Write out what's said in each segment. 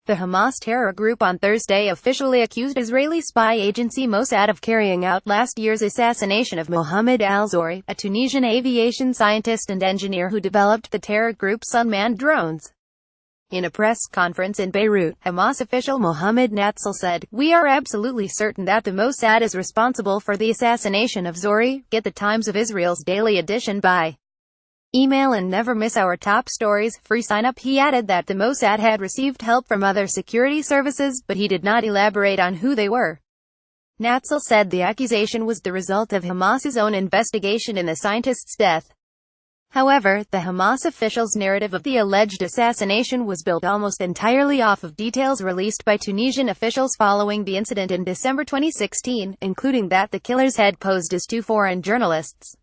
The Hamas terror group on Thursday officially accused Israeli spy agency Mossad of carrying out last year's assassination of Mohammed al-Zohri, a Tunisian aviation scientist and engineer who developed the terror group's unmanned drones. In a press conference in Beirut, Hamas official Mohammed Natsal said, "We are absolutely certain that the Mossad is responsible for the assassination of Zohri. Get the Times of Israel's daily edition by email and never miss our top stories. Free sign up." He added that the Mossad had received help from other security services, but he did not elaborate on who they were. Natsal said the accusation was the result of Hamas's own investigation in the scientist's death. However, the Hamas officials' narrative of the alleged assassination was built almost entirely off of details released by Tunisian officials following the incident in December 2016, including that the killers had posed as two foreign journalists.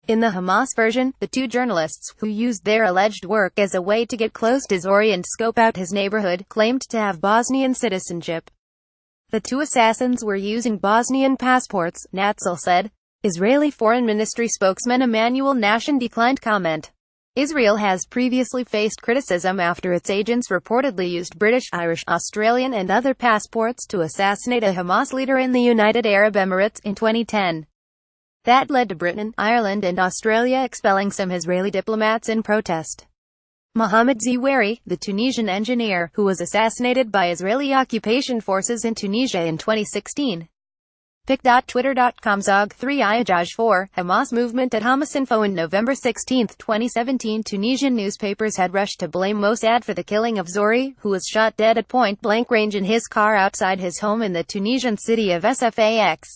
In the Hamas version, the two journalists, who used their alleged work as a way to get close to Zohri and scope out his neighborhood, claimed to have Bosnian citizenship. The two assassins were using Bosnian passports, Natsal said. Israeli Foreign Ministry spokesman Emmanuel Nashin declined comment. Israel has previously faced criticism after its agents reportedly used British, Irish, Australian and other passports to assassinate a Hamas leader in the United Arab Emirates in 2010. That led to Britain, Ireland and Australia expelling some Israeli diplomats in protest. Mohammed Zawahiri, the Tunisian engineer, who was assassinated by Israeli occupation forces in Tunisia in 2016. Pic.twitter.com Zog 3 Iyajaj 4, Hamas movement at Hamas info. In November 16, 2017, Tunisian newspapers had rushed to blame Mossad for the killing of Zohri, who was shot dead at point-blank range in his car outside his home in the Tunisian city of Sfax.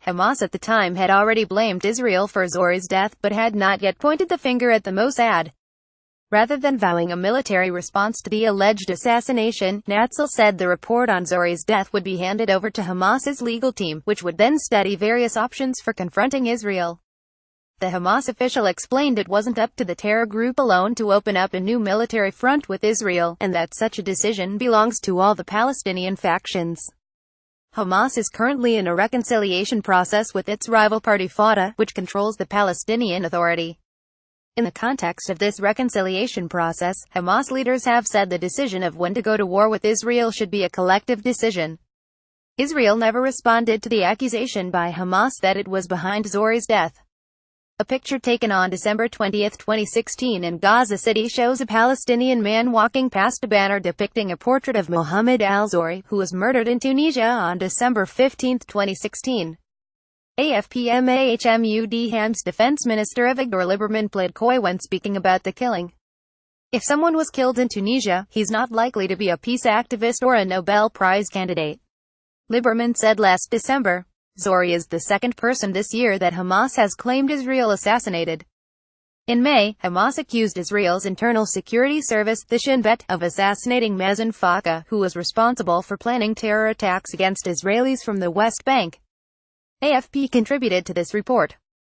Hamas at the time had already blamed Israel for Zohri's death, but had not yet pointed the finger at the Mossad. Rather than vowing a military response to the alleged assassination, Natsal said the report on Zohri's death would be handed over to Hamas's legal team, which would then study various options for confronting Israel. The Hamas official explained it wasn't up to the terror group alone to open up a new military front with Israel, and that such a decision belongs to all the Palestinian factions. Hamas is currently in a reconciliation process with its rival party Fatah, which controls the Palestinian Authority. In the context of this reconciliation process, Hamas leaders have said the decision of when to go to war with Israel should be a collective decision. Israel never responded to the accusation by Hamas that it was behind Zohri's death. A picture taken on December 20, 2016 in Gaza City shows a Palestinian man walking past a banner depicting a portrait of Mohammed al-Zohri, who was murdered in Tunisia on December 15, 2016. AFP Ham's defense minister Avigdor Lieberman played coy when speaking about the killing. "If someone was killed in Tunisia, he's not likely to be a peace activist or a Nobel Prize candidate," Lieberman said last December. Zohri is the second person this year that Hamas has claimed Israel assassinated. In May, Hamas accused Israel's internal security service, the Shin Bet, of assassinating Mazen Faka, who was responsible for planning terror attacks against Israelis from the West Bank. AFP contributed to this report.